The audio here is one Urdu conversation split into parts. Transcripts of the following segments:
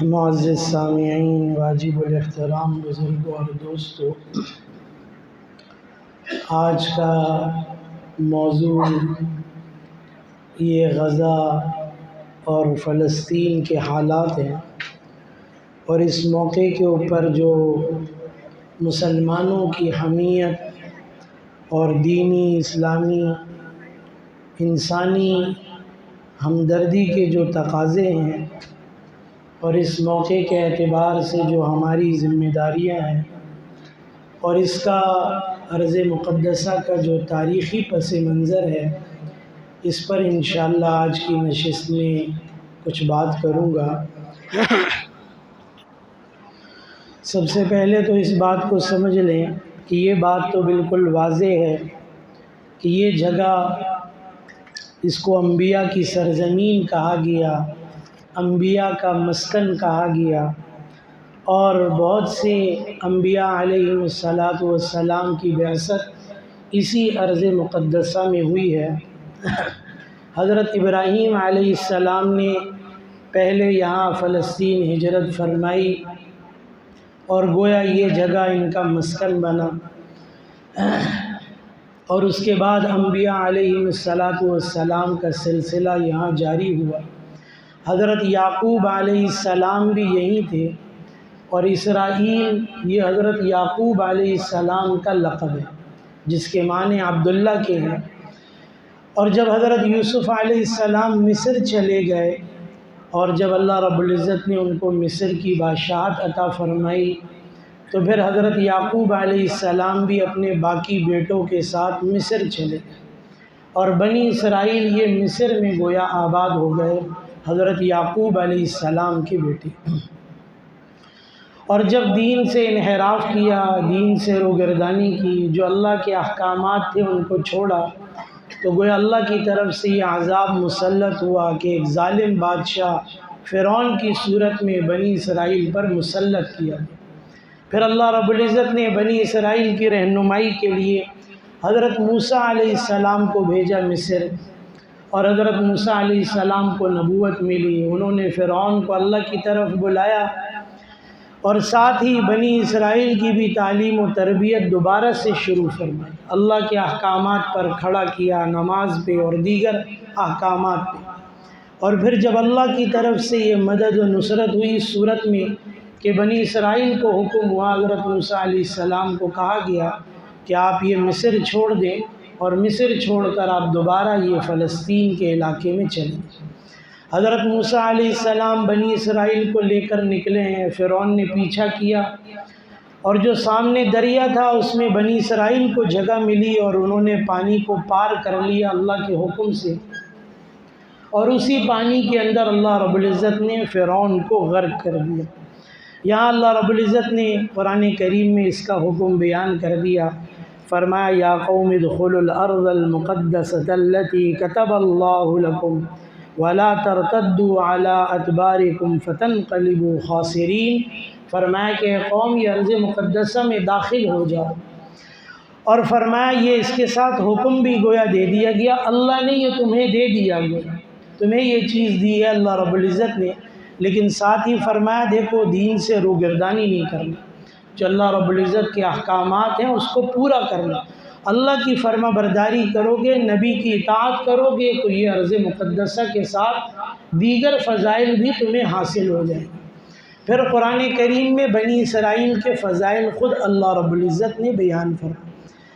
معزز سامعین، واجب الاحترام بزرگوں اور دوستو، آج کا موضوع یہ غزہ اور فلسطین کے حالات ہیں، اور اس موقع کے اوپر جو مسلمانوں کی حمیت اور دینی اسلامی انسانی ہمدردی کے جو تقاضے ہیں، اور اس موقع کے اعتبار سے جو ہماری ذمہ داریاں ہیں، اور اس کا ارض مقدسہ کا جو تاریخی پس منظر ہے، اس پر انشاءاللہ آج کی نشست میں کچھ بات کروں گا۔ سب سے پہلے تو اس بات کو سمجھ لیں کہ یہ بات تو بالکل واضح ہے کہ یہ جگہ، اس کو انبیاء کی سرزمین کہا گیا، انبیاء کا مسکن کہا گیا، اور بہت سے انبیاء علیہ السلام کی بعثت اسی ارض مقدسہ میں ہوئی ہے۔ حضرت ابراہیم علیہ السلام نے پہلے یہاں فلسطین ہجرت فرمائی، اور گویا یہ جگہ ان کا مسکن بنا، اور اس کے بعد انبیاء علیہ السلام کا سلسلہ یہاں جاری ہوا۔ حضرت یعقوب علیہ السلام بھی یہیں تھے، اور اسرائیل یہ حضرت یعقوب علیہ السلام کا لقب ہے، جس کے معنی عبداللہ کے ہیں۔ اور جب حضرت یوسف علیہ السلام مصر چلے گئے، اور جب اللہ رب العزت نے ان کو مصر کی بادشاہت عطا فرمائی، تو پھر حضرت یعقوب علیہ السلام بھی اپنے باقی بیٹوں کے ساتھ مصر چلے گئے، اور بنی اسرائیل یہ مصر میں گویا آباد ہو گئے، حضرت یعقوب علیہ السلام کے بیٹے۔ اور جب دین سے انحراف کیا، دین سے روگردانی کی، جو اللہ کے احکامات تھے ان کو چھوڑا، تو گویا اللہ کی طرف سے یہ عذاب مسلط ہوا کہ ایک ظالم بادشاہ فرعون کی صورت میں بنی اسرائیل پر مسلط کیا گیا۔ پھر اللہ رب العزت نے بنی اسرائیل کی رہنمائی کے لیے حضرت موسیٰ علیہ السلام کو بھیجا مصر، اور حضرت موسیٰ علیہ السلام کو نبوت ملی، انہوں نے فرعون کو اللہ کی طرف بلایا، اور ساتھ ہی بنی اسرائیل کی بھی تعلیم و تربیت دوبارہ سے شروع فرمائی، اللہ کے احکامات پر کھڑا کیا، نماز پہ اور دیگر احکامات پہ۔ اور پھر جب اللہ کی طرف سے یہ مدد و نصرت ہوئی اس صورت میں کہ بنی اسرائیل کو حکم ہوا، حضرت موسیٰ علیہ السلام کو کہا گیا کہ آپ یہ مصر چھوڑ دیں، اور مصر چھوڑ کر آپ دوبارہ یہ فلسطین کے علاقے میں چلیں۔ حضرت موسیٰ علیہ السلام بنی اسرائیل کو لے کر نکلے ہیں، فرعون نے پیچھا کیا، اور جو سامنے دریا تھا اس میں بنی اسرائیل کو جگہ ملی، اور انہوں نے پانی کو پار کر لیا اللہ کے حکم سے، اور اسی پانی کے اندر اللہ رب العزت نے فرعون کو غرق کر دیا۔ یہاں اللہ رب العزت نے قرآن کریم میں اس کا حکم بیان کر دیا، فرمایا یا قوم ادخلوا الارض المقدسۃ التی کتب اللہ لکم ولا ترتدوا علی ادبارکم فتنقلبوا خاسرین۔ فرمایا کہ اے قوم، یہ ارض مقدسہ میں داخل ہو جاؤ، اور فرمایا یہ اس کے ساتھ حکم بھی گویا دے دیا گیا، اللہ نے یہ تمہیں دے دیا گیا، تمہیں یہ چیز دی ہے اللہ رب العزت نے، لیکن ساتھ ہی فرمایا دیکھو دین سے روگردانی نہیں کرنا، جو اللہ رب العزت کے احکامات ہیں اس کو پورا کرنا، اللہ کی فرما برداری کرو گے، نبی کی اطاعت کرو گے، تو یہ ارض مقدسہ کے ساتھ دیگر فضائل بھی تمہیں حاصل ہو جائیں گے۔ پھر قرآن کریم میں بنی اسرائیل کے فضائل خود اللہ رب العزت نے بیان فرمایا،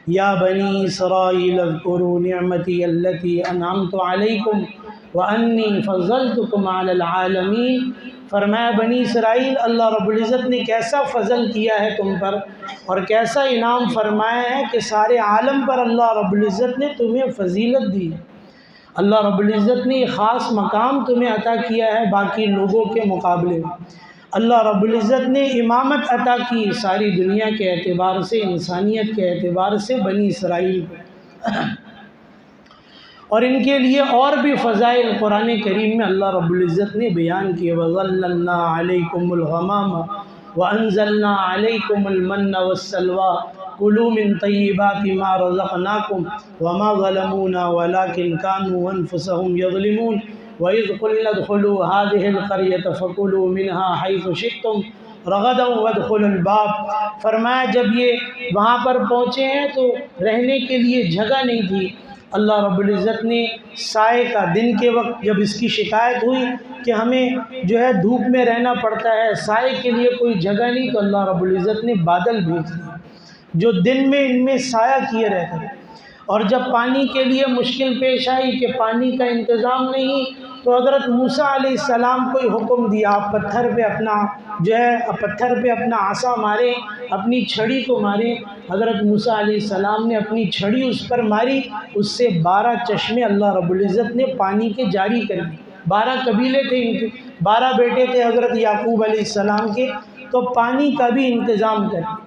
یا بنی اسرائیل اذکروا نعمتی التی انعمت علیکم وانی فضلتکم علی العالمین۔ فرمایا بنی اسرائیل، اللہ رب العزت نے کیسا فضل کیا ہے تم پر، اور کیسا انعام فرمایا ہے کہ سارے عالم پر اللہ رب العزت نے تمہیں فضیلت دی، اللہ رب العزت نے ایک خاص مقام تمہیں عطا کیا ہے باقی لوگوں کے مقابلے میں، اللہ رب العزت نے امامت عطا کی ساری دنیا کے اعتبار سے، انسانیت کے اعتبار سے بنی اسرائیل کو، اور ان کے لیے اور بھی فضائل قرآن کریم میں اللہ رب العزت نے بیان کیے، وَظَلَّلْنَا عَلَيْكُمُ الْغَمَامَ وَأَنزَلْنَا عَلَيْكُمُ الْمَنَّ وَالسَّلْوَىٰ كُلُوا مِن طَيِّبَاتِ مَا رَزَقْنَاكُمْ وَمَا ظَلَمُونَا وَلَٰكِن كَانُوا أَنفُسَهُمْ يَظْلِمُونَ۔ وَإِذْ قُلْنَا ادْخُلُوا هَٰذِهِ الْقَرْيَةَ فَكُلُوا مِنْهَا حَيْثُ شِئْتُمْ رَغَدًا وَادْخُلُوا الْبَابَ۔ فرمایا جب یہ وہاں پر پہنچے ہیں تو رہنے کے لیے جگہ نہیں تھی۔ اللہ رب العزت نے سائے کا دن کے وقت جب اس کی شکایت ہوئی کہ ہمیں جو ہے دھوپ میں رہنا پڑتا ہے، سائے کے لیے کوئی جگہ نہیں، تو اللہ رب العزت نے بادل بھیج دیے جو دن میں ان میں سایہ کیے رہتے ہیں۔ اور جب پانی کے لیے مشکل پیش آئی کہ پانی کا انتظام نہیں، تو حضرت موسیٰ علیہ السلام کو حکم دیا آپ پتھر پہ اپنا عصا مارے، اپنی چھڑی کو مارے۔ حضرت موسیٰ علیہ السلام نے اپنی چھڑی اس پر ماری، اس سے 12 چشمے اللہ رب العزت نے پانی کے جاری کر دی۔ 12 قبیلے تھے ان کے، 12 بیٹے تھے حضرت یعقوب علیہ السلام کے، تو پانی کا بھی انتظام کر دیا۔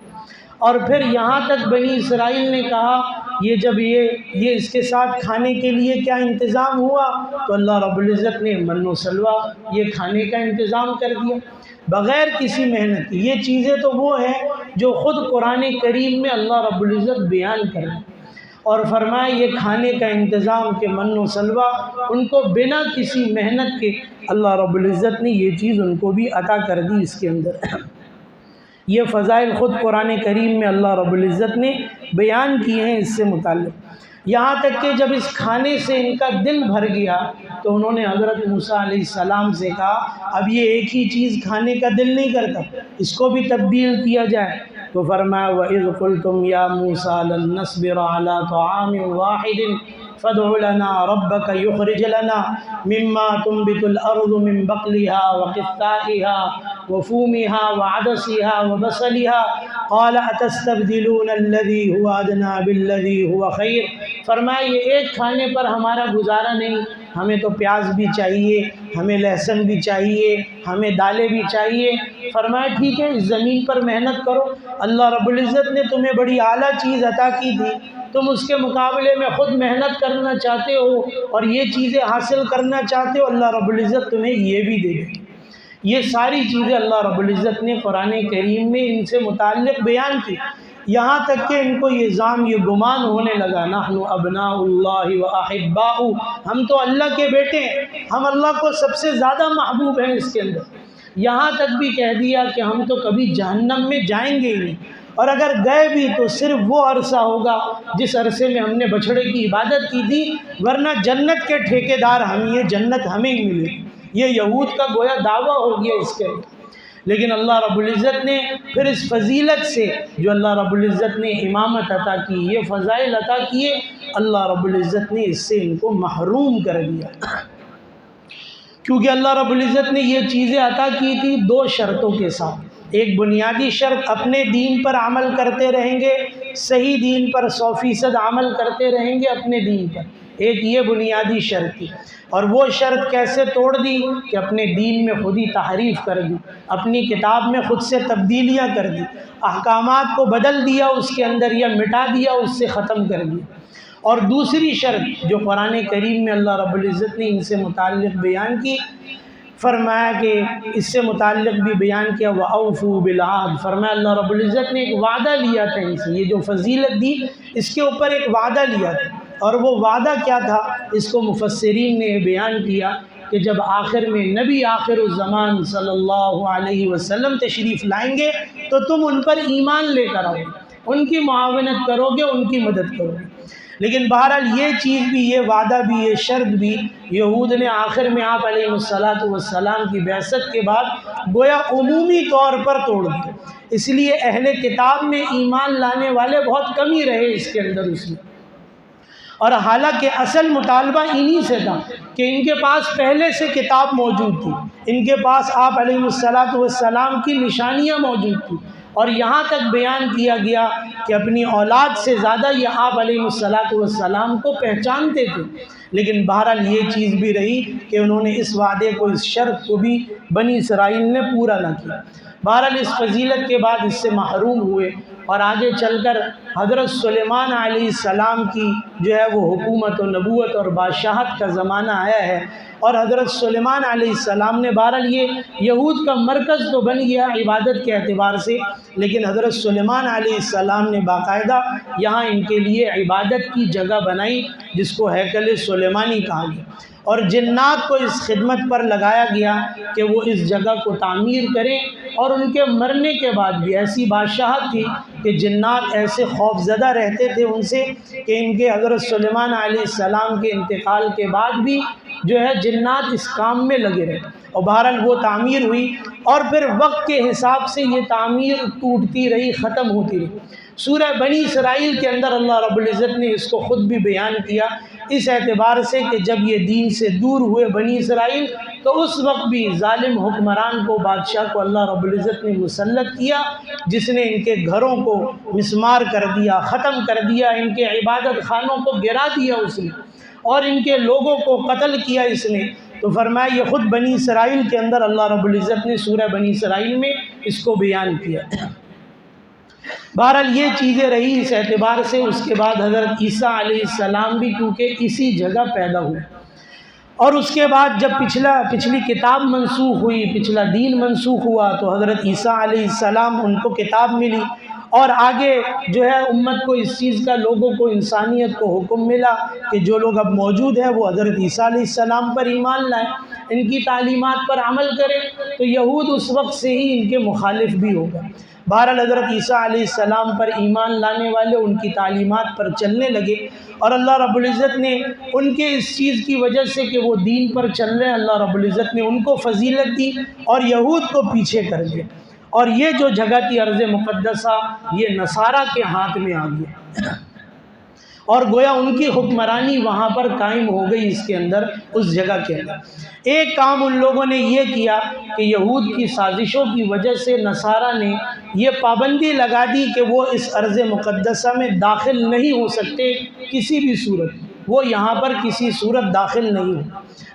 اور پھر یہاں تک بنی اسرائیل نے کہا یہ جب یہ اس کے ساتھ کھانے کے لیے کیا انتظام ہوا، تو اللہ رب العزت نے من و سلوہ یہ کھانے کا انتظام کر دیا بغیر کسی محنت کی۔ یہ چیزیں تو وہ ہیں جو خود قرآن کریم میں اللہ رب العزت بیان کر رہے ہیں، اور فرمایا یہ کھانے کا انتظام کہ من و سلوہ ان کو بنا کسی محنت کے اللہ رب العزت نے یہ چیز ان کو بھی عطا کر دی اس کے اندر۔ یہ فضائل خود قرآن کریم میں اللہ رب العزت نے بیان کیے ہیں اس سے متعلق، یہاں تک کہ جب اس کھانے سے ان کا دل بھر گیا تو انہوں نے حضرت موسیٰ علیہ السلام سے کہا اب یہ ایک ہی چیز کھانے کا دل نہیں کرتا، اس کو بھی تبدیل کیا جائے۔ تو فرمایا وَإِذْ قُلْتُمْ يَا مُوسَىٰ لَن نَّصْبِرَ عَلَىٰ طَعَامٍ وَاحِدٍ فَادْعُ لَنَا رَبَّكَ يُخْرِجْ لَنَا مِمَّا تُنبِتُ الْأَرْضُ مِن بَقْلِهَا وَقِثَّائِهَا وَفُومِهَا وَعَدَسِهَا وَبَصَلِهَا قَالَ أَتَسْتَبْدِلُونَ الَّذِي هُوَ أَدْنَىٰ بِالَّذِي هُوَ خَيْرٌ۔ فرمایا یہ ایک کھانے پر ہمارا گزارا نہیں، ہمیں تو پیاز بھی چاہیے، ہمیں لہسن بھی چاہیے، ہمیں دالیں بھی چاہیے۔ فرمایا ٹھیک ہے اس زمین پر محنت کرو، اللہ رب العزت نے تمہیں بڑی اعلیٰ چیز عطا کی تھی، تم اس کے مقابلے میں خود محنت کرنا چاہتے ہو اور یہ چیزیں حاصل کرنا چاہتے ہو، اللہ رب العزت تمہیں یہ بھی دے دے۔ یہ ساری چیزیں اللہ رب العزت نے قرآن کریم میں ان سے متعلق بیان کی، یہاں تک کہ ان کو یہ گمان ہونے لگا نحن ابناء اللہ واحباؤہ، ہم تو اللہ کے بیٹے ہیں، ہم اللہ کو سب سے زیادہ محبوب ہیں اس کے اندر۔ یہاں تک بھی کہہ دیا کہ ہم تو کبھی جہنم میں جائیں گے ہی نہیں، اور اگر گئے بھی تو صرف وہ عرصہ ہوگا جس عرصے میں ہم نے بچھڑے کی عبادت کی تھی، ورنہ جنت کے ٹھیکیدار ہم، یہ جنت ہمیں ہی ملے۔ یہ یہود کا گویا دعویٰ ہو گیا اس کے اندر، لیکن اللہ رب العزت نے پھر اس فضیلت سے جو اللہ رب العزت نے امامت عطا کی، یہ فضائل عطا کیے، اللہ رب العزت نے اس سے ان کو محروم کر دیا، کیونکہ اللہ رب العزت نے یہ چیزیں عطا کی تھی 2 شرطوں کے ساتھ۔ ایک بنیادی شرط اپنے دین پر عمل کرتے رہیں گے، صحیح دین پر 100% عمل کرتے رہیں گے اپنے دین پر، ایک یہ بنیادی شرط تھی۔ اور وہ شرط کیسے توڑ دی کہ اپنے دین میں خود ہی تحریف کر دی، اپنی کتاب میں خود سے تبدیلیاں کر دی، احکامات کو بدل دیا اس کے اندر یا مٹا دیا، اس سے ختم کر دیا۔ اور دوسری شرط جو قرآن کریم میں اللہ رب العزت نے ان سے متعلق بیان کی، فرمایا کہ اس سے متعلق بھی بیان کیا وَأَوْفُوا بِالْعَهْدِ، فرمایا اللہ رب العزت نے ایک وعدہ لیا تھا ان سے، یہ جو فضیلت دی اس کے اوپر ایک وعدہ لیا تھا، اور وہ وعدہ کیا تھا اس کو مفسرین نے بیان کیا کہ جب آخر میں نبی آخر الزمان صلی اللہ علیہ وسلم تشریف لائیں گے تو تم ان پر ایمان لے کر آؤ گے، ان کی معاونت کرو گے، ان کی مدد کرو گے۔ لیکن بہرحال یہ چیز بھی، یہ وعدہ بھی، یہ شرط بھی یہود نے آخر میں آپ علیہ السلام کی بعثت کے بعد گویا عمومی طور پر توڑ دی، اس لیے اہل کتاب میں ایمان لانے والے بہت کم ہی رہے اس کے اندر اس میں، اور حالانکہ اصل مطالبہ انہی سے تھا کہ ان کے پاس پہلے سے کتاب موجود تھی، ان کے پاس آپ علیہ السلام کی نشانیاں موجود تھیں، اور یہاں تک بیان کیا گیا کہ اپنی اولاد سے زیادہ یہ آپ علیہ السلام کو پہچانتے تھے، لیکن بہرحال یہ چیز بھی رہی کہ انہوں نے اس وعدے کو، اس شرط کو بھی بنی اسرائیل نے پورا نہ کیا۔ بہرحال اس فضیلت کے بعد اس سے محروم ہوئے، اور آگے چل کر حضرت سلیمان علیہ السلام کی جو ہے وہ حکومت و نبوت اور بادشاہت کا زمانہ آیا ہے، اور حضرت سلیمان علیہ السلام نے، بہرحال یہ یہود کا مرکز تو بن گیا عبادت کے اعتبار سے، لیکن حضرت سلیمان علیہ السلام نے باقاعدہ یہاں ان کے لیے عبادت کی جگہ بنائی جس کو ہیکل سلیمانی کہا گیا، اور جنات کو اس خدمت پر لگایا گیا کہ وہ اس جگہ کو تعمیر کریں، اور ان کے مرنے کے بعد بھی ایسی بادشاہت تھی کہ جنات ایسے خوف زدہ رہتے تھے ان سے کہ ان کے حضرت سلیمان علیہ السلام کے انتقال کے بعد بھی جو ہے جنات اس کام میں لگے رہے، اور بہرحال وہ تعمیر ہوئی، اور پھر وقت کے حساب سے یہ تعمیر ٹوٹتی رہی، ختم ہوتی رہی۔ سورہ بنی اسرائیل کے اندر اللہ رب العزت نے اس کو خود بھی بیان کیا، اس اعتبار سے کہ جب یہ دین سے دور ہوئے بنی اسرائیل تو اس وقت بھی ظالم حکمران کو، بادشاہ کو اللہ رب العزت نے مسلط کیا، جس نے ان کے گھروں کو مسمار کر دیا، ختم کر دیا، ان کے عبادت خانوں کو گرا دیا اس نے، اور ان کے لوگوں کو قتل کیا اس نے۔ تو فرمایا یہ خود بنی اسرائیل کے اندر اللہ رب العزت نے سورہ بنی اسرائیل میں اس کو بیان کیا۔ بہرحال یہ چیزیں رہی اس اعتبار سے۔ اس کے بعد حضرت عیسیٰ علیہ السلام بھی کیونکہ اسی جگہ پیدا ہوئے، اور اس کے بعد جب پچھلی کتاب منسوخ ہوئی، پچھلا دین منسوخ ہوا، تو حضرت عیسیٰ علیہ السلام ان کو کتاب ملی، اور آگے جو ہے امت کو اس چیز کا، لوگوں کو، انسانیت کو حکم ملا کہ جو لوگ اب موجود ہیں وہ حضرت عیسیٰ علیہ السلام پر ایمان لائیں، ان کی تعلیمات پر عمل کریں۔ تو یہود اس وقت سے ہی ان کے مخالف بھی ہو گئے۔ بہرحال حضرت عیسیٰ علیہ السلام پر ایمان لانے والے ان کی تعلیمات پر چلنے لگے، اور اللہ رب العزت نے ان کے اس چیز کی وجہ سے کہ وہ دین پر چل رہے ہیں، اللہ رب العزت نے ان کو فضیلت دی اور یہود کو پیچھے کر دیا، اور یہ جو جگہ تھی ارض مقدسہ یہ نصارہ کے ہاتھ میں آ گیا، اور گویا ان کی حکمرانی وہاں پر قائم ہو گئی، اس کے اندر، اس جگہ کے اندر۔ ایک کام ان لوگوں نے یہ کیا کہ یہود کی سازشوں کی وجہ سے نصارہ نے یہ پابندی لگا دی کہ وہ اس ارض مقدسہ میں داخل نہیں ہو سکتے کسی بھی صورت، وہ یہاں پر کسی صورت داخل نہیں ہو۔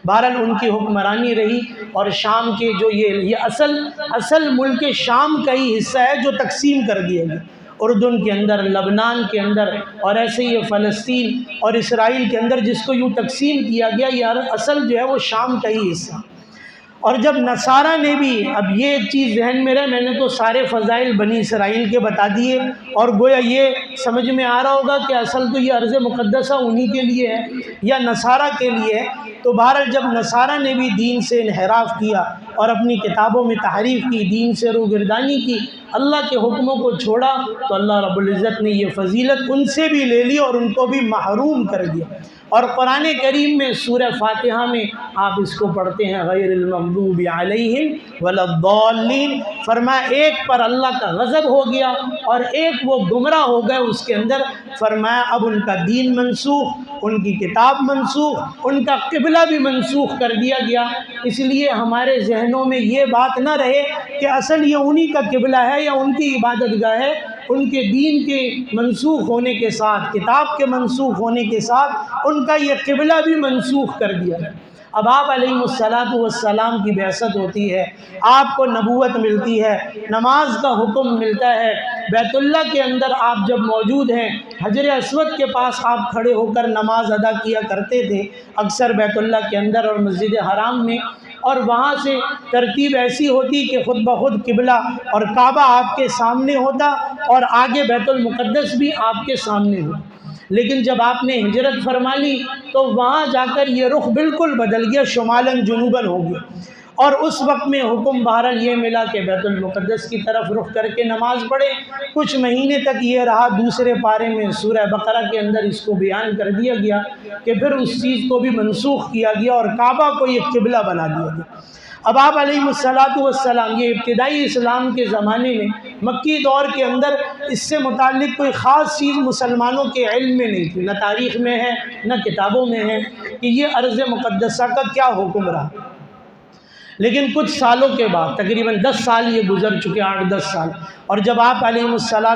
بہرحال ان کی حکمرانی رہی، اور شام کے جو یہ اصل ملک شام کا ہی حصہ ہے جو تقسیم کر دیا گیا، اردن کے اندر، لبنان کے اندر، اور ایسے یہ فلسطین اور اسرائیل کے اندر جس کو یوں تقسیم کیا گیا، یہ اصل جو ہے وہ شام کا ہی حصہ۔ اور جب نصارہ نے بھی، اب یہ ایک چیز ذہن میں رہے، میں نے تو سارے فضائل بنی اسرائیل کے بتا دیے، اور گویا یہ سمجھ میں آ رہا ہوگا کہ اصل تو یہ ارض مقدسہ انہی کے لیے ہے یا نصارہ کے لیے ہے۔ تو بہرحال جب نصارہ نے بھی دین سے انحراف کیا اور اپنی کتابوں میں تحریف کی، دین سے روگردانی کی، اللہ کے حکموں کو چھوڑا، تو اللہ رب العزت نے یہ فضیلت ان سے بھی لے لی اور ان کو بھی محروم کر دیا۔ اور قرآن کریم میں سورہ فاتحہ میں آپ اس کو پڑھتے ہیں، غیر المغضوب علیہم ولا الضالین، فرمایا ایک پر اللہ کا غضب ہو گیا اور ایک وہ گمراہ ہو گئے اس کے اندر۔ فرمایا اب ان کا دین منسوخ، ان کی کتاب منسوخ، ان کا قبلہ بھی منسوخ کر دیا گیا۔ اس لیے ہمارے ذہنوں میں یہ بات نہ رہے کہ اصل یہ انہی کا قبلہ ہے یا ان کی عبادت گاہ ہے۔ ان کے دین کے منسوخ ہونے کے ساتھ، کتاب کے منسوخ ہونے کے ساتھ ان کا یہ قبلہ بھی منسوخ کر دیا ہے۔ اب آپ علیہ السلام کی بعثت ہوتی ہے، آپ کو نبوت ملتی ہے، نماز کا حکم ملتا ہے، بیت اللہ کے اندر آپ جب موجود ہیں، حجر اسود کے پاس آپ کھڑے ہو کر نماز ادا کیا کرتے تھے اکثر بیت اللہ کے اندر اور مسجد حرام میں، اور وہاں سے ترتیب ایسی ہوتی کہ خود بخود قبلہ اور کعبہ آپ کے سامنے ہوتا اور آگے بیت المقدس بھی آپ کے سامنے ہوتا۔ لیکن جب آپ نے ہجرت فرما لی تو وہاں جا کر یہ رخ بالکل بدل گیا، شمالاً جنوباً ہو گیا، اور اس وقت میں حکم بہرحال یہ ملا کہ بیت المقدس کی طرف رخ کر کے نماز پڑھے۔ کچھ مہینے تک یہ رہا، دوسرے پارے میں سورہ بقرہ کے اندر اس کو بیان کر دیا گیا کہ پھر اس چیز کو بھی منسوخ کیا گیا اور کعبہ کو یہ قبلہ بنا دیا گیا۔ اب آپ علیہ السلام یہ ابتدائی اسلام کے زمانے میں مکی دور کے اندر اس سے متعلق کوئی خاص چیز مسلمانوں کے علم میں نہیں تھی، نہ تاریخ میں ہے نہ کتابوں میں ہے کہ یہ ارض مقدسہ کا کیا حکم رہا۔ لیکن کچھ سالوں کے بعد، تقریباً 10 سال یہ گزر چکے، 8-10 سال، اور جب آپ علیہ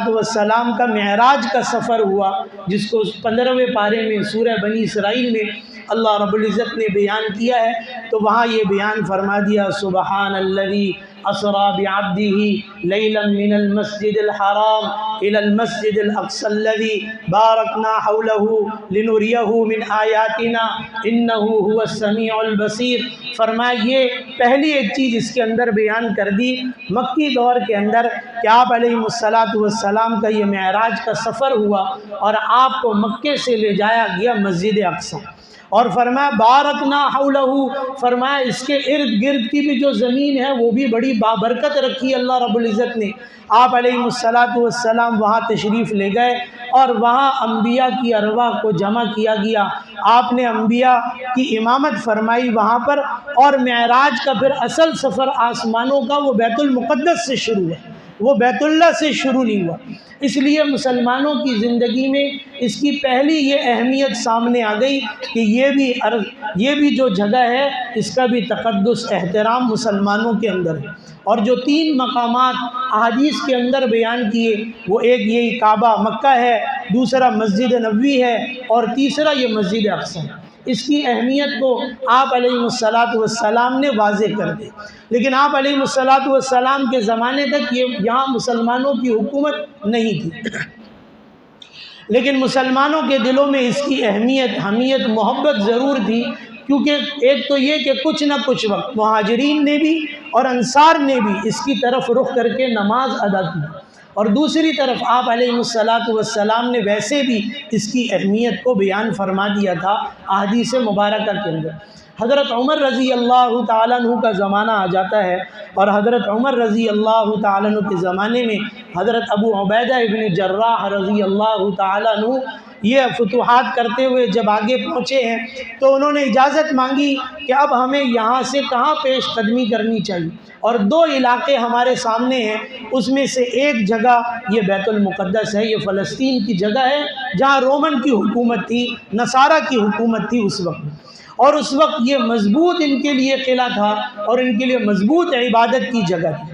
السلام کا معراج کا سفر ہوا، جس کو 15ویں پارے میں سورہ بنی اسرائیل میں اللہ رب العزت نے بیان کیا ہے، تو وہاں یہ بیان فرما دیا، سبحان الذی اسریٰ بعبدہ لیلا من المسجد الحرام الی المسجد الاقصی الذی بارکنا حولہ لنریہ من آیاتنا انہ هو السمیع البصیر۔ فرمایا یہ پہلی ایک چیز اس کے اندر بیان کر دی مکی دور کے اندر کہ آپ علیہ السلام کا یہ معراج کا سفر ہوا اور آپ کو مکے سے لے جایا گیا مسجد اقصی، اور فرمایا بارکنا حولہ، فرمایا اس کے ارد گرد کی بھی جو زمین ہے وہ بھی بڑی بابرکت رکھی اللہ رب العزت نے۔ آپ علیہ السلام وہاں تشریف لے گئے اور وہاں انبیاء کی ارواح کو جمع کیا گیا، آپ نے انبیاء کی امامت فرمائی وہاں پر، اور معراج کا پھر اصل سفر آسمانوں کا وہ بیت المقدس سے شروع ہے، وہ بیت اللہ سے شروع نہیں ہوا۔ اس لیے مسلمانوں کی زندگی میں اس کی پہلی یہ اہمیت سامنے آ گئی کہ یہ بھی جو جگہ ہے اس کا بھی تقدس احترام مسلمانوں کے اندر ہے۔ اور جو 3 مقامات احادیث کے اندر بیان کیے، وہ ایک یہی کعبہ مکہ ہے، دوسرا مسجد نبوی ہے، اور تیسرا یہ مسجد اقصی ہے۔ اس کی اہمیت کو آپ علیہ السلام نے واضح کر دی، لیکن آپ علیہ السلام کے زمانے تک یہاں مسلمانوں کی حکومت نہیں تھی، لیکن مسلمانوں کے دلوں میں اس کی اہمیت، حمیت، محبت ضرور تھی، کیونکہ ایک تو یہ کہ کچھ نہ کچھ وقت مہاجرین نے بھی اور انصار نے بھی اس کی طرف رخ کر کے نماز ادا کی، اور دوسری طرف آپ علیہ السلام نے ویسے بھی اس کی اہمیت کو بیان فرما دیا تھا احادیث مبارکہ کے اندر۔ حضرت عمر رضی اللہ تعالیٰ عنہ کا زمانہ آ جاتا ہے، اور حضرت عمر رضی اللہ تعالیٰ عنہ کے زمانے میں حضرت ابو عبیدہ ابن جراح رضی اللہ تعالیٰ عنہ یہ فتوحات کرتے ہوئے جب آگے پہنچے ہیں تو انہوں نے اجازت مانگی کہ اب ہمیں یہاں سے کہاں پیش قدمی کرنی چاہیے، اور 2 علاقے ہمارے سامنے ہیں، اس میں سے ایک جگہ یہ بیت المقدس ہے، یہ فلسطین کی جگہ ہے جہاں رومن کی حکومت تھی، نصارہ کی حکومت تھی اس وقت، اور اس وقت یہ مضبوط ان کے لیے قلعہ تھا اور ان کے لیے مضبوط عبادت کی جگہ تھی۔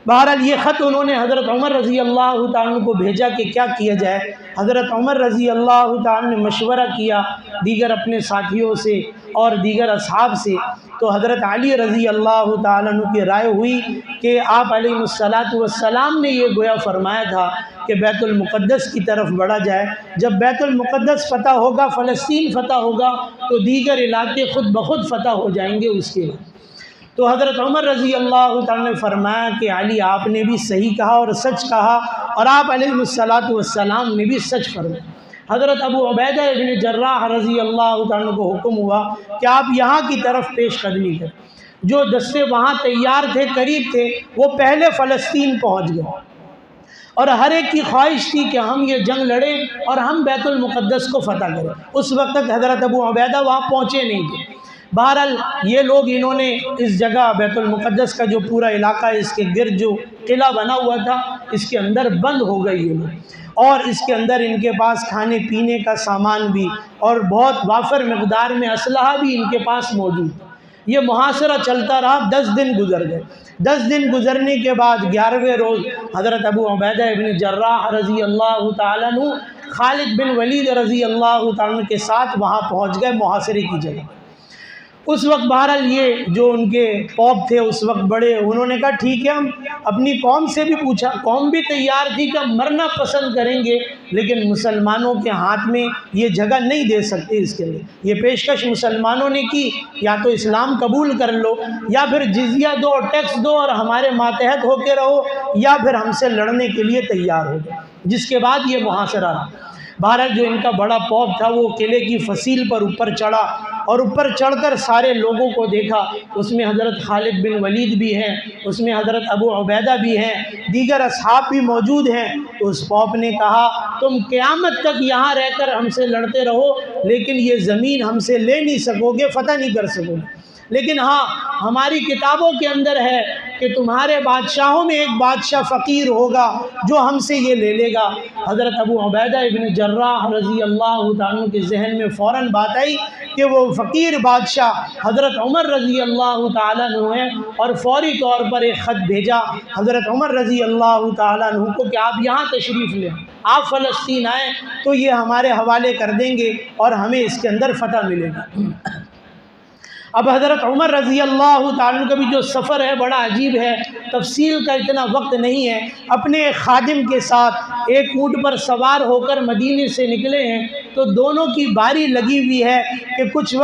بہرحال یہ خط انہوں نے حضرت عمر رضی اللہ تعالیٰ کو بھیجا کہ کیا کیا جائے۔ حضرت عمر رضی اللہ تعالیٰ نے مشورہ کیا دیگر اپنے ساتھیوں سے اور دیگر اصحاب سے، تو حضرت علی رضی اللہ تعالیٰ عنہ کی رائے ہوئی کہ آپ علیہ السلام نے یہ گویا فرمایا تھا کہ بیت المقدس کی طرف بڑھا جائے، جب بیت المقدس فتح ہوگا، فلسطین فتح ہوگا، تو دیگر علاقے خود بخود فتح ہو جائیں گے اس کے بعد۔ تو حضرت عمر رضی اللہ تعالیٰ نے فرمایا کہ علی آپ نے بھی صحیح کہا اور سچ کہا، اور آپ علیہ السلام نے بھی سچ فرمایا۔ حضرت ابو عبیدہ ابن جراح رضی اللہ تعالیٰ کو حکم ہوا کہ آپ یہاں کی طرف پیش قدمی کریں۔ جو دستے وہاں تیار تھے، قریب تھے، وہ پہلے فلسطین پہنچ گئے، اور ہر ایک کی خواہش تھی کہ ہم یہ جنگ لڑیں اور ہم بیت المقدس کو فتح کریں۔ اس وقت تک حضرت ابو عبیدہ وہاں پہنچے نہیں تھے۔ بہرحال یہ لوگ، انہوں نے اس جگہ بیت المقدس کا جو پورا علاقہ ہے، اس کے گرد جو قلعہ بنا ہوا تھا، اس کے اندر بند ہو گئی یہ لوگ، اور اس کے اندر ان کے پاس کھانے پینے کا سامان بھی اور بہت وافر مقدار میں اسلحہ بھی ان کے پاس موجود تھا۔ یہ محاصرہ چلتا رہا، 10 دن گزر گئے۔ 10 دن گزرنے کے بعد 11ویں روز حضرت ابو عبیدہ ابن جراح رضی اللہ تعالیٰ عنہ خالد بن ولید رضی اللہ تعالیٰ عنہ کے ساتھ وہاں پہنچ گئے محاصرے کی جگہ۔ اس وقت بہرحال یہ جو ان کے پوپ تھے اس وقت بڑے، انہوں نے کہا ٹھیک ہے، ہم اپنی قوم سے بھی پوچھا، قوم بھی تیار تھی کہ ہم مرنا پسند کریں گے، لیکن مسلمانوں کے ہاتھ میں یہ جگہ نہیں دے سکتے۔ اس کے لیے یہ پیشکش مسلمانوں نے کی، یا تو اسلام قبول کر لو، یا پھر جزیہ دو، ٹیکس دو اور ہمارے ماتحت ہو کے رہو، یا پھر ہم سے لڑنے کے لیے تیار ہو جائے، جس کے بعد یہ محاصرہ رہا۔ بہرحال جو ان کا بڑا پوپ تھا وہ قلعے کی فصیل پر اوپر چڑھا، اور اوپر چڑھ کر سارے لوگوں کو دیکھا، اس میں حضرت خالد بن ولید بھی ہیں، اس میں حضرت ابو عبیدہ بھی ہیں، دیگر اصحاب بھی موجود ہیں۔ تو اس پوپ نے کہا تم قیامت تک یہاں رہ کر ہم سے لڑتے رہو، لیکن یہ زمین ہم سے لے نہیں سکو گے، فتح نہیں کر سکو گے، لیکن ہاں ہماری کتابوں کے اندر ہے کہ تمہارے بادشاہوں میں ایک بادشاہ فقیر ہوگا جو ہم سے یہ لے لے گا۔ حضرت ابو عبیدہ ابن جراح رضی اللہ تعالیٰ کے ذہن میں فوراً بات آئی کہ وہ فقیر بادشاہ حضرت عمر رضی اللہ تعالیٰ عنہ ہیں، اور فوری طور پر ایک خط بھیجا حضرت عمر رضی اللہ تعالیٰ عنہ کو کہ آپ یہاں تشریف لیں، آپ فلسطین آئیں تو یہ ہمارے حوالے کر دیں گے اور ہمیں اس کے اندر فتح ملے گی۔ اب حضرت عمر رضی اللہ تعالیٰ کا بھی جو سفر ہے بڑا عجیب ہے، تفصیل کا اتنا وقت نہیں ہے۔ اپنے ایک خادم کے ساتھ ایک اونٹ پر سوار ہو کر مدینے سے نکلے ہیں، تو دونوں کی باری لگی ہوئی ہے کہ کچھ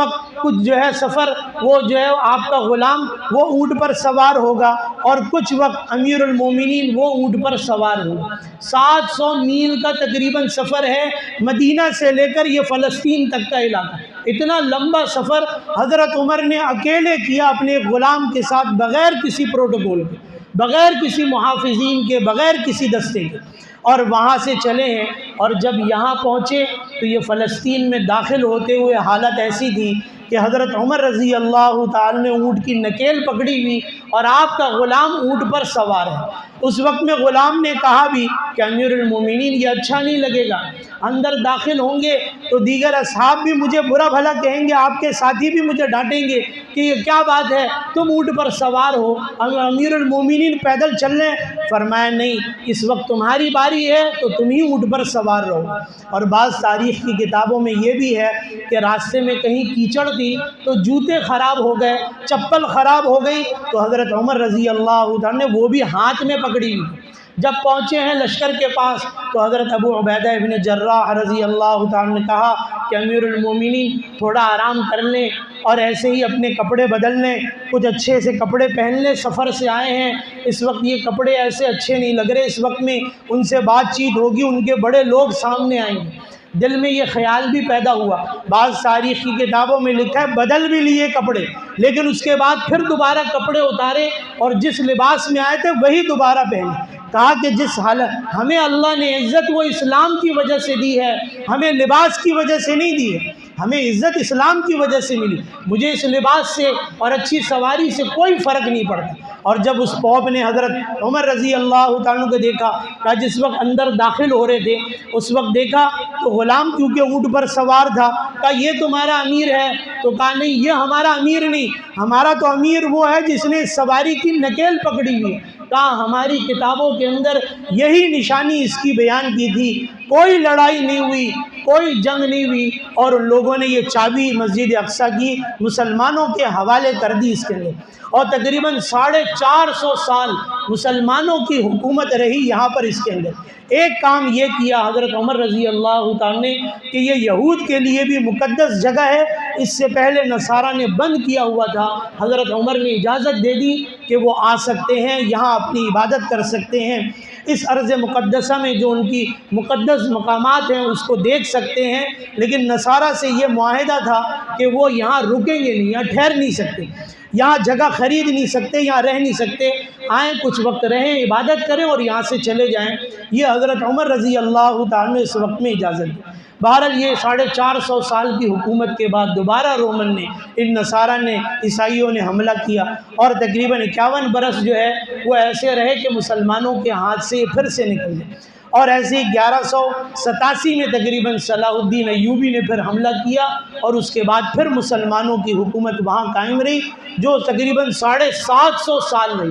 جو ہے سفر وہ جو ہے آپ کا غلام وہ اونٹ پر سوار ہوگا، اور کچھ وقت امیر المومنین وہ اونٹ پر سوار ہوگا۔ 700 میل کا تقریباً سفر ہے، مدینہ سے لے کر یہ فلسطین تک کا علاقہ، اتنا لمبا سفر حضرت عمر نے اکیلے کیا اپنے غلام کے ساتھ، بغیر کسی پروٹوکول کے، بغیر کسی محافظین کے، بغیر کسی دستے کے، اور وہاں سے چلے ہیں۔ اور جب یہاں پہنچے تو یہ فلسطین میں داخل ہوتے ہوئے حالت ایسی تھی کہ حضرت عمر رضی اللہ تعالی نے اونٹ کی نکیل پکڑی ہوئی اور آپ کا غلام اونٹ پر سوار ہے۔ اس وقت میں غلام نے کہا بھی کہ امیر المومنین یہ اچھا نہیں لگے گا، اندر داخل ہوں گے تو دیگر اصحاب بھی مجھے برا بھلا کہیں گے، آپ کے ساتھی بھی مجھے ڈانٹیں گے کہ یہ کیا بات ہے، تم اونٹ پر سوار ہو، امیر المومنین پیدل چل رہے ہیں۔ فرمایا نہیں، اس وقت تمہاری باری ہے تو تم ہی اونٹ پر سوار رہو۔ اور بعض تاریخ کی کتابوں میں یہ بھی ہے کہ راستے میں کہیں کیچڑ تھی تو جوتے خراب ہو گئے، چپل خراب ہو گئی، تو حضرت عمر رضی اللہ عنہ نے وہ بھی ہاتھ میں پکڑی ہوئی۔ جب پہنچے ہیں لشکر کے پاس تو حضرت ابو عبیدہ ابن جراح رضی اللہ تعالیٰ نے کہا کہ امیر المومنین تھوڑا آرام کر لیں اور ایسے ہی اپنے کپڑے بدل لیں، کچھ اچھے سے کپڑے پہن لیں، سفر سے آئے ہیں، اس وقت یہ کپڑے ایسے اچھے نہیں لگ رہے، اس وقت میں ان سے بات چیت ہوگی، ان کے بڑے لوگ سامنے آئیں گے۔ دل میں یہ خیال بھی پیدا ہوا۔ بعض تاریخ کی کتابوں میں لکھا ہے بدل بھی لیے کپڑے، لیکن اس کے بعد پھر دوبارہ کپڑے اتارے اور جس لباس میں آئے تھے وہی دوبارہ پہنے۔ کہا کہ جس حالت ہمیں اللہ نے عزت وہ اسلام کی وجہ سے دی ہے، ہمیں لباس کی وجہ سے نہیں دی ہے، ہمیں عزت اسلام کی وجہ سے ملی، مجھے اس لباس سے اور اچھی سواری سے کوئی فرق نہیں پڑتا۔ اور جب اس پوپ نے حضرت عمر رضی اللہ تعالیٰ کو دیکھا کہ جس وقت اندر داخل ہو رہے تھے اس وقت دیکھا تو غلام کیونکہ اونٹ پر سوار تھا، کہا یہ تمہارا امیر ہے؟ تو کہا نہیں، یہ ہمارا امیر نہیں، ہمارا تو امیر وہ ہے جس نے سواری کی نکیل پکڑی ہوئی ہے۔ کہا ہماری کتابوں کے اندر یہی نشانی اس کی بیان کی تھی، کوئی لڑائی نہیں ہوئی، کوئی جنگ نہیں ہوئی، اور ان لوگوں نے یہ چابی مسجد اقصیٰ کی مسلمانوں کے حوالے کر دی اس کے اندر، اور تقریباً 450 سال مسلمانوں کی حکومت رہی یہاں پر اس کے اندر۔ ایک کام یہ کیا حضرت عمر رضی اللہ تعالیٰ نے کہ یہ یہود کے لیے بھی مقدس جگہ ہے، اس سے پہلے نصارہ نے بند کیا ہوا تھا، حضرت عمر نے اجازت دے دی کہ وہ آ سکتے ہیں، یہاں اپنی عبادت کر سکتے ہیں، اس ارض مقدسہ میں جو ان کی مقدس مقامات ہیں اس کو دیکھ سکتے ہیں۔ لیکن نصارہ سے یہ معاہدہ تھا کہ وہ یہاں رکیں گے نہیں، یہاں ٹھہر نہیں سکتے، یہاں جگہ خرید نہیں سکتے، یہاں رہ نہیں سکتے، آئیں کچھ وقت رہیں، عبادت کریں اور یہاں سے چلے جائیں۔ یہ حضرت عمر رضی اللہ تعالیٰ نے اس وقت میں اجازت دی۔ بہرحال یہ 450 سال کی حکومت کے بعد دوبارہ رومن نے، ان نصارہ نے، عیسائیوں نے حملہ کیا، اور تقریباً 51 برس جو ہے وہ ایسے رہے کہ مسلمانوں کے ہاتھ سے پھر سے نکل گئے، اور ایسے ہی 1187 میں تقریباً صلاح الدین ایوبی نے پھر حملہ کیا، اور اس کے بعد پھر مسلمانوں کی حکومت وہاں قائم رہی جو تقریباً 750 سال رہی۔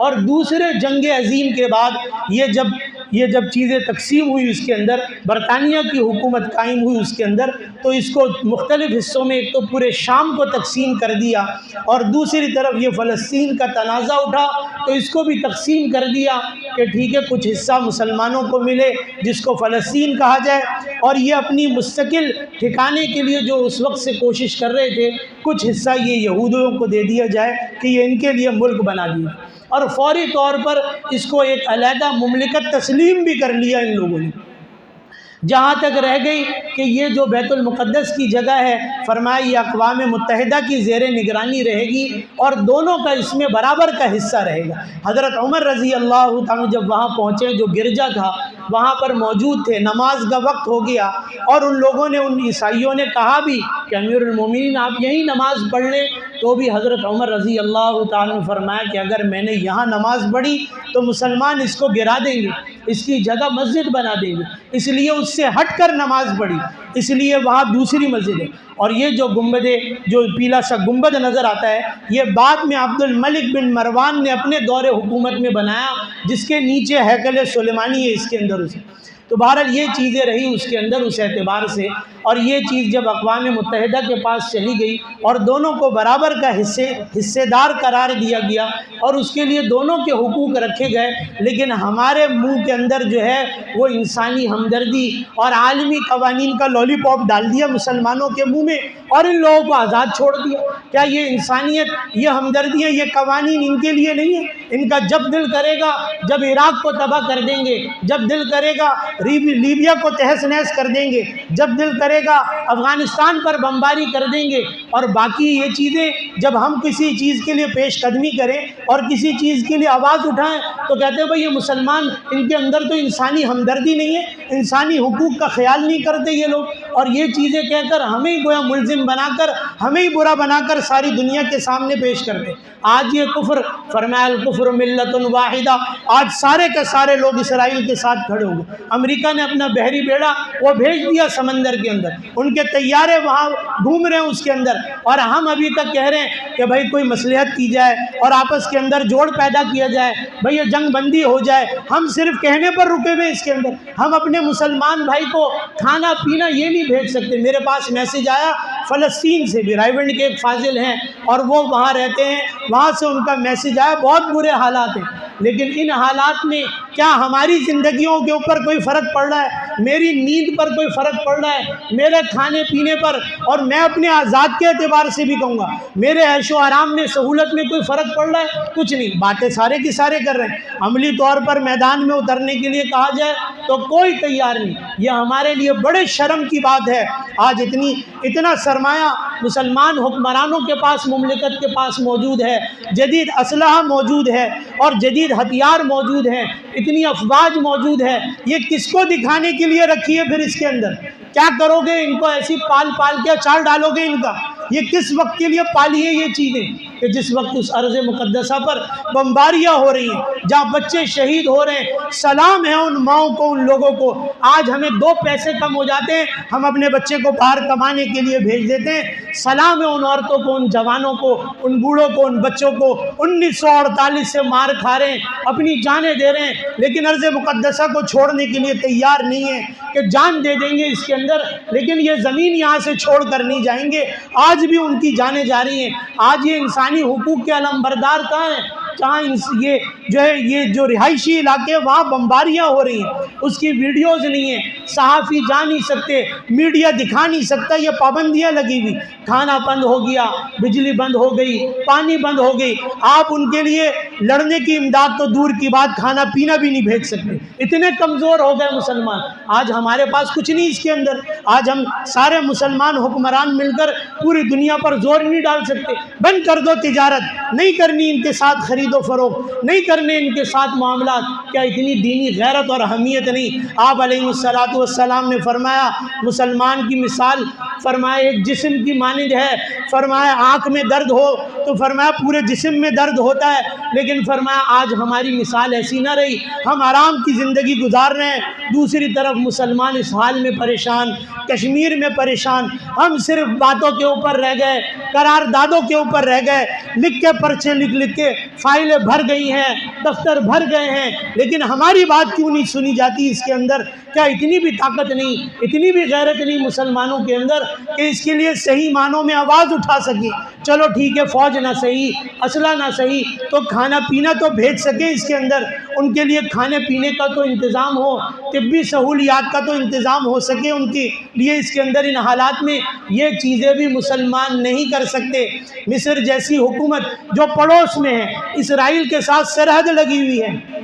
اور دوسرے جنگ عظیم کے بعد یہ جب چیزیں تقسیم ہوئی اس کے اندر، برطانیہ کی حکومت قائم ہوئی اس کے اندر، تو اس کو مختلف حصوں میں ایک تو پورے شام کو تقسیم کر دیا، اور دوسری طرف یہ فلسطین کا تنازع اٹھا تو اس کو بھی تقسیم کر دیا کہ ٹھیک ہے کچھ حصہ مسلمانوں کو ملے جس کو فلسطین کہا جائے، اور یہ اپنی مستقل ٹھکانے کے لیے جو اس وقت سے کوشش کر رہے تھے کچھ حصہ یہ یہودیوں کو دے دیا جائے کہ یہ ان کے لیے ملک بنا دیا، اور فوری طور پر اس کو ایک علیحدہ مملکت تسلیم بھی کر لیا ان لوگوں نے۔ جہاں تک رہ گئی کہ یہ جو بیت المقدس کی جگہ ہے، فرمایا یہ اقوام متحدہ کی زیر نگرانی رہے گی اور دونوں کا اس میں برابر کا حصہ رہے گا۔ حضرت عمر رضی اللہ تعالیٰ جب وہاں پہنچے، جو گرجا تھا وہاں پر موجود تھے، نماز کا وقت ہو گیا، اور ان لوگوں نے، ان عیسائیوں نے کہا بھی کہ امیر المومنین آپ یہیں نماز پڑھ لیں، تو بھی حضرت عمر رضی اللہ تعالیٰ نے فرمایا کہ اگر میں نے یہاں نماز پڑھی تو مسلمان اس کو گرا دیں گے، اس کی جگہ مسجد بنا دیں گے، اس لیے اس سے ہٹ کر نماز پڑھی، اس لیے وہاں دوسری مسجد ہے۔ اور یہ جو گنبد، جو پیلا سا گنبد نظر آتا ہے، یہ بعد میں عبد الملک بن مروان نے اپنے دور حکومت میں بنایا، جس کے نیچے ہیکل سلیمانی ہے اس کے اندر اسے۔ تو بہرحال یہ چیزیں رہی اس کے اندر اس اعتبار سے، اور یہ چیز جب اقوام متحدہ کے پاس چلی گئی اور دونوں کو برابر کا حصے دار قرار دیا گیا اور اس کے لیے دونوں کے حقوق رکھے گئے، لیکن ہمارے منہ کے اندر جو ہے وہ انسانی ہمدردی اور عالمی قوانین کا لولی پاپ ڈال دیا مسلمانوں کے منہ میں، اور ان لوگوں کو آزاد چھوڑ دیا۔ کیا یہ انسانیت، یہ ہمدردیاں، یہ قوانین ان کے لیے نہیں ہے؟ ان کا جب دل کرے گا، جب عراق کو تباہ کر دیں گے، جب دل کرے گا لیبیا کو تہس نہس کر دیں گے، جب دل کرے گا افغانستان پر بمباری کر دیں گے، اور باقی یہ چیزیں جب ہم کسی چیز کے لیے پیش قدمی کریں اور کسی چیز کے لیے آواز اٹھائیں تو کہتے ہیں بھئی یہ مسلمان، ان کے اندر تو انسانی ہمدردی نہیں ہے، انسانی حقوق کا خیال نہیں کرتے یہ لوگ، اور یہ چیزیں کہہ کر ہمیں ہی گویا ملزم بنا کر، ہمیں ہی برا بنا کر ساری دنیا کے سامنے پیش کرتے۔ آج یہ کفر، فرمایا الکفر ملت واحدہ، آج سارے کے سارے لوگ اسرائیل کے ساتھ کھڑے ہو گئے۔ امریکہ نے اپنا بحری بیڑا وہ بھیج دیا سمندر کے اندر، ان کے طیارے وہاں گھوم رہے ہیں اس کے اندر، اور ہم ابھی تک کہہ رہے ہیں کہ بھائی کوئی مصلحت کی جائے اور آپس کے اندر جوڑ پیدا کیا جائے، بھائی یہ جنگ بندی ہو جائے۔ ہم صرف کہنے پر رکے ہوئے اس کے اندر، ہم اپنے مسلمان بھائی کو کھانا پینا یہ نہیں بھیج سکتے۔ میرے پاس میسج آیا فلسطین سے بھی، رائیونڈ کے ایک فاضل ہیں اور وہ وہاں رہتے ہیں، وہاں سے ان کا میسج آیا، بہت برے حالات ہیں، لیکن ان حالات میں کیا ہماری زندگیوں کے اوپر کوئی فرق پڑ رہا ہے؟ میری نیند پر کوئی فرق پڑ رہا ہے؟ میرے کھانے پینے پر، اور میں اپنے آزاد کے اعتبار سے بھی کہوں گا میرے عیش و آرام میں، سہولت میں کوئی فرق پڑ رہا ہے؟ کچھ نہیں۔ باتیں سارے کی سارے کر رہے ہیں، عملی طور پر میدان میں اترنے کے لیے کہا جائے تو کوئی تیار نہیں۔ یہ ہمارے لیے بڑے شرم کی بات ہے۔ آج اتنا سرمایہ مسلمان حکمرانوں کے پاس، مملکت کے پاس موجود ہے، جدید اسلحہ موجود ہے اور جدید ہتھیار موجود ہیں، اتنی افواج موجود ہے، یہ کس کو دکھانے کے لیے رکھی ہے؟ پھر اس کے اندر کیا کرو گے؟ ان کو ایسی پال کے اچار ڈالو گے ان کا؟ یہ کس وقت کے لیے پالی ہے یہ چیزیں کہ جس وقت اس ارض مقدسہ پر بمباریاں ہو رہی ہیں، جہاں بچے شہید ہو رہے ہیں؟ سلام ہے ان ماؤں کو، ان لوگوں کو۔ آج ہمیں 2 پیسے کم ہو جاتے ہیں، ہم اپنے بچے کو باہر کمانے کے لیے بھیج دیتے ہیں۔ سلام ہے ان عورتوں کو، ان جوانوں کو، ان بوڑھوں کو، ان بچوں کو 1948 سے مار کھا رہے ہیں، اپنی جانیں دے رہے ہیں، لیکن ارض مقدسہ کو چھوڑنے کے لیے تیار نہیں ہیں کہ جان دے دیں گے اس کے اندر، لیکن یہ زمین یہاں سے چھوڑ کر نہیں جائیں گے۔ آج بھی ان کی جانیں جاری ہیں۔ آج یہ انسانی حقوق کے علمبردار کہاں ہیں؟ جہاں یہ جو رہائشی علاقے وہاں بمباریاں ہو رہی ہیں، اس کی ویڈیوز نہیں ہیں، صحافی جا نہیں سکتے، میڈیا دکھا نہیں سکتا، یہ پابندیاں لگی ہوئی، کھانا بند ہو گیا، بجلی بند ہو گئی، پانی بند ہو گئی۔ آپ ان کے لیے لڑنے کی امداد تو دور کی بات، کھانا پینا بھی نہیں بھیج سکتے، اتنے کمزور ہو گئے مسلمان۔ آج ہمارے پاس کچھ نہیں اس کے اندر۔ آج ہم سارے مسلمان حکمران مل کر پوری دنیا پر زور نہیں ڈال سکتے، بند کر دو تجارت، نہیں کرنی ان کے ساتھ خرید و فروخت، نہیں کرنے ان کے ساتھ معاملات۔ کیا اتنی دینی غیرت اور اہمیت نہیں؟ آپ علیہ السلام نے فرمایا مسلمان کی مثال، فرمایا ایک جسم کی مانند ہے، فرمایا آنکھ میں درد ہو تو فرمایا پورے جسم میں درد ہوتا ہے، لیکن فرمایا آج ہماری مثال ایسی نہ رہی، ہم آرام کی زندگی گزار رہے ہیں، دوسری طرف مسلمان اس حال میں پریشان، کشمیر میں پریشان۔ ہم صرف باتوں کے اوپر رہ گئے، قراردادوں کے اوپر رہ گئے، لکھ کے پرچے لکھ کے فائلیں بھر گئی ہیں، دفتر بھر گئے ہیں، لیکن ہماری بات کیوں نہیں سنی جاتی اس کے اندر؟ کیا اتنی بھی طاقت نہیں، اتنی بھی غیرت نہیں مسلمانوں کے اندر کہ اس کے لیے صحیح معنوں میں آواز اٹھا سکیں؟ چلو ٹھیک ہے، فوج نہ صحیح، اسلحہ نہ صحیح، تو کھانا پینا تو بھیج سکیں اس کے اندر، ان کے لیے کھانے پینے کا تو انتظام ہو، طبی سہولیات کا تو انتظام ہو سکے ان کے لیے اس کے اندر۔ ان حالات میں یہ چیزیں بھی مسلمان نہیں کر سکتے۔ مصر جیسی حکومت جو پڑوس میں ہے، اسرائیل کے ساتھ سرحد لگی ہوئی ہے،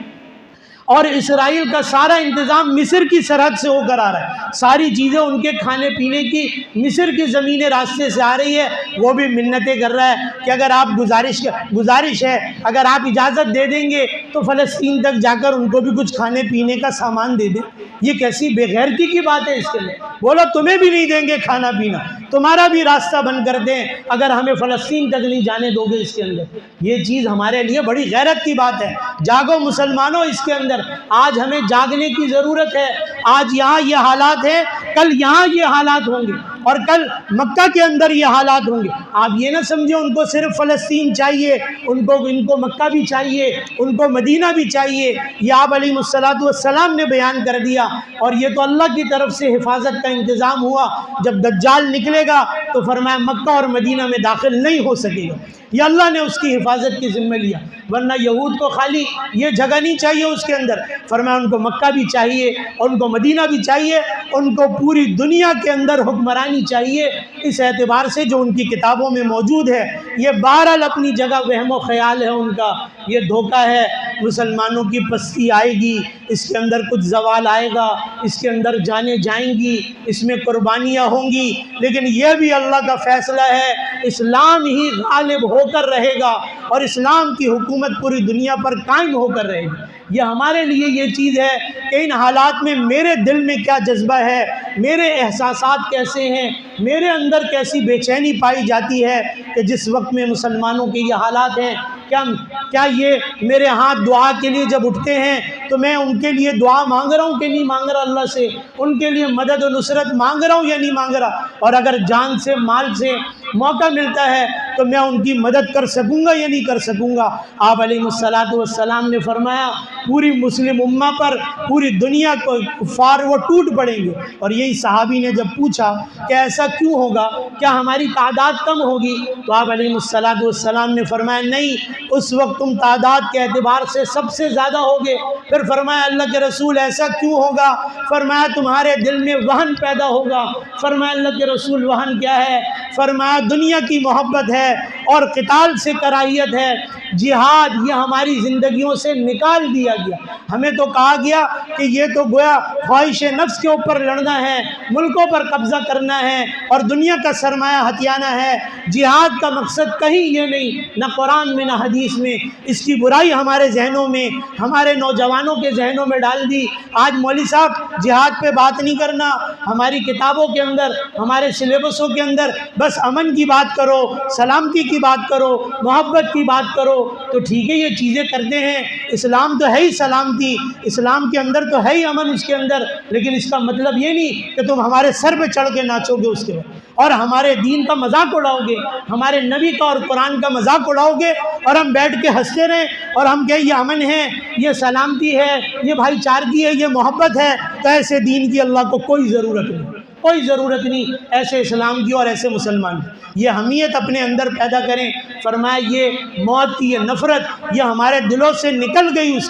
اور اسرائیل کا سارا انتظام مصر کی سرحد سے ہو کر آ رہا ہے، ساری چیزیں ان کے کھانے پینے کی مصر کی زمین راستے سے آ رہی ہے، وہ بھی منتیں کر رہا ہے کہ اگر آپ گزارش ہے، اگر آپ اجازت دے دیں گے تو فلسطین تک جا کر ان کو بھی کچھ کھانے پینے کا سامان دے دیں۔ یہ کیسی بے غیرتی کی بات ہے؟ اس کے لیے بولو تمہیں بھی نہیں دیں گے کھانا پینا، تمہارا بھی راستہ بند کر دیں اگر ہمیں فلسطین تک نہیں جانے دو گے اس کے اندر۔ یہ چیز ہمارے لیے بڑی غیرت کی بات ہے۔ جاگو مسلمانوں اس کے اندر، آج ہمیں جاگنے کی ضرورت ہے۔ آج یہاں یہ حالات ہیں، کل یہاں یہ حالات ہوں گے، اور کل مکہ کے اندر یہ حالات ہوں گے۔ آپ یہ نہ سمجھیں ان کو صرف فلسطین چاہیے، ان کو مکہ بھی چاہیے، ان کو مدینہ بھی چاہیے۔ یہ آپ علیہ السلام نے بیان کر دیا، اور یہ تو اللہ کی طرف سے حفاظت کا انتظام ہوا۔ جب دجال نکلے گا تو فرمایا مکہ اور مدینہ میں داخل نہیں ہو سکے گا، یہ اللہ نے اس کی حفاظت کی ذمہ لیا، ورنہ یہود کو خالی یہ جگہ نہیں چاہیے اس کے اندر، فرمایا ان کو مکہ بھی چاہیے، ان کو مدینہ بھی چاہیے، ان کو پوری دنیا کے اندر حکمرانی چاہیے۔ اس اعتبار سے جو ان کی کتابوں میں موجود ہے، یہ بہرحال اپنی جگہ وہم و خیال ہے ان کا، یہ دھوکہ ہے۔ مسلمانوں کی پستی آئے گی، اس کے اندر کچھ زوال آئے گا، اس کے اندر جانیں جائیں گی، اس میں قربانیاں ہوں گی، لیکن یہ بھی اللہ کا فیصلہ ہے، اسلام ہی غالب ہو کر رہے گا اور اسلام کی حکومت پوری دنیا پر قائم ہو کر رہے گی۔ یہ ہمارے لیے یہ چیز ہے کہ ان حالات میں میرے دل میں کیا جذبہ ہے، میرے احساسات کیسے ہیں، میرے اندر کیسی بے چینی پائی جاتی ہے کہ جس وقت میں مسلمانوں کے یہ حالات ہیں، کیا یہ میرے ہاتھ دعا کے لیے جب اٹھتے ہیں تو میں ان کے لیے دعا مانگ رہا ہوں کہ نہیں مانگ رہا اللہ سے، ان کے لیے مدد و نصرت مانگ رہا ہوں یا نہیں مانگ رہا، اور اگر جان سے مال سے موقع ملتا ہے تو میں ان کی مدد کر سکوں گا یا نہیں کر سکوں گا۔ آپ علیہ الصلوۃ والسلام نے فرمایا پوری مسلم امہ پر، پوری دنیا کو کفار وہ ٹوٹ پڑیں گے، اور یہی صحابی نے جب پوچھا کہ ایسا کیوں ہوگا، کیا ہماری تعداد کم ہوگی، تو آپ علیہ الصلوۃ والسلام نے فرمایا نہیں، اس وقت تم تعداد کے اعتبار سے سب سے زیادہ ہوگے۔ پھر فرمایا اللہ کے رسول ایسا کیوں ہوگا، فرمایا تمہارے دل میں وہن پیدا ہوگا۔ فرمایا اللہ کے رسول وہن کیا ہے، فرمایا دنیا کی محبت ہے اور قتال سے کراہیت ہے، جہاد یہ ہماری زندگیوں سے نکال دیا گیا۔ ہمیں تو کہا گیا کہ یہ تو گویا خواہش نفس کے اوپر لڑنا ہے، ملکوں پر قبضہ کرنا ہے اور دنیا کا سرمایہ ہتھیانا ہے، جہاد کا مقصد کہیں یہ نہیں، نہ قرآن میں نہ حدیث میں۔ اس کی برائی ہمارے ذہنوں میں، ہمارے نوجوانوں کے ذہنوں میں ڈال دی۔ آج مولوی صاحب جہاد پہ بات نہیں کرنا، ہماری کتابوں کے اندر، ہمارے سلیبسوں کے اندر بس امن کی بات کرو، سلامتی کی بات کرو، محبت کی بات کرو، تو ٹھیک ہے یہ چیزیں کرتے ہیں، اسلام تو ہے ہی سلامتی، اسلام کے اندر تو ہے ہی امن اس کے اندر، لیکن اس کا مطلب یہ نہیں کہ تم ہمارے سر پہ چڑھ کے ناچو گے اس کے بعد اور ہمارے دین کا مذاق اڑاؤ گے، ہمارے نبی کا اور قرآن کا مذاق اڑاؤ گے اور ہم بیٹھ کے ہنستے رہیں اور ہم کہیں یہ امن ہے، یہ سلامتی ہے، یہ بھائی چارگی ہے، یہ محبت ہے، تو ایسے دین کی اللہ کو کوئی ضرورت نہیں، کوئی ضرورت نہیں ایسے اسلام کی اور ایسے مسلمان کی۔ یہ حمیت اپنے اندر پیدا کریں۔ فرمایا یہ موت کی یہ نفرت یہ ہمارے دلوں سے نکل گئی، اس